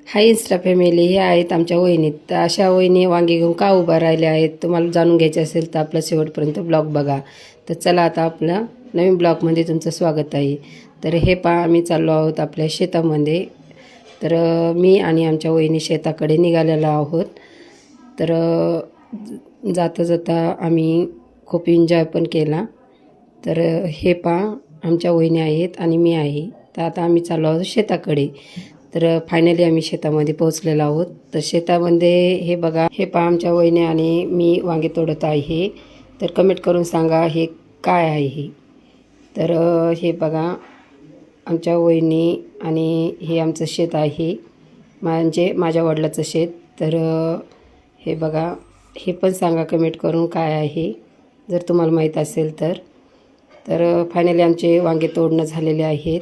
हाय Insta family, हे आहेत आमच्या वहिनीत. तर अशा वहिनी वांगी घेऊन का उभा राहिल्या आहेत तुम्हाला जाणून घ्यायचे असेल तर आपला शेवटपर्यंत ब्लॉग बघा. तर चला आता आपल्या नवीन ब्लॉगमध्ये तुमचं स्वागत आहे. तर हे पहा आम्ही चाललो आहोत आपल्या शेतामध्ये. तर मी आणि आमच्या वहिनी शेताकडे निघालेलो आहोत. तर जाता जाता आम्ही खूप एन्जॉय पण केला. तर हे पहा आमच्या वहिनी आहेत आणि मी आहे. तर आता आम्ही चाललो आहोत शेताकडे. तर फायनली आम्ही शेतामध्ये पोहोचलेलो आहोत. तर शेतामध्ये हे बघा, हे पहा आमच्या वहिनी आणि मी वांगे तोडत आहे. तर कमेंट करून सांगा हे काय आहे हे. तर हे बघा आमच्या वहिनी आणि हे आमचं शेत आहे, म्हणजे माझ्या वडिलाचं शेत. तर हे बघा, हे पण सांगा कमेंट करून काय आहे जर तुम्हाला माहीत असेल तर. तर फायनली आमचे वांगे तोडणं झालेले आहेत.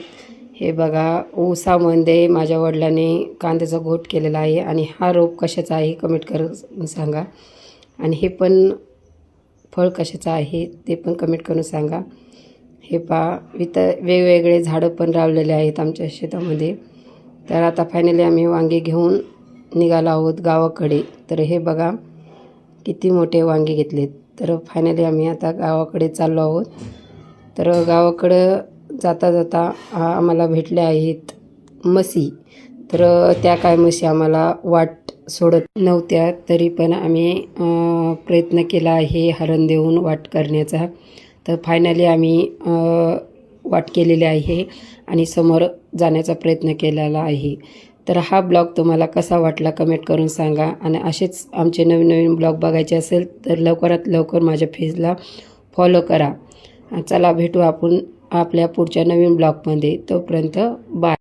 हे बघा ऊसामध्ये माझ्या वडिलांनी कांद्याचा गोट केलेला आहे आणि हा रोप कशाचा आहे कमेंट करून सांगा. आणि हे पण फळ कशाचं आहे ते पण कमेंट करून सांगा. हे पहा इथं वेगवेगळे झाडं पण लावलेले आहेत आमच्या शेतामध्ये. तर आता फायनली आम्ही वांगे घेऊन निघालो आहोत गावाकडे. तर हे बघा किती मोठे वांगे घेतलेत. तर फायनली आम्ही आता गावाकडे चाललो आहोत. तर गावाकडं जाता जाता आम्हाला भेटल्या आहेत म्हशी. तर त्या काय म्हशी आम्हाला वाट सोडत नव्हत्या, तरी पण आम्ही प्रयत्न केला आहे हरण देऊन वाट करण्याचा. तर फायनली आम्ही वाट केलेली आहे आणि समोर जाण्याचा प्रयत्न केलेला आहे. तर हा ब्लॉग तुम्हाला कसा वाटला कमेंट करून सांगा. आणि असेच आमचे नवीन नवीन ब्लॉग बघायचे असेल तर लवकरात लवकर माझ्या पेजला फॉलो करा. चला भेटू आपण आपल्या पुढच्या नवीन ब्लॉगमध्ये. तोपर्यंत बाय.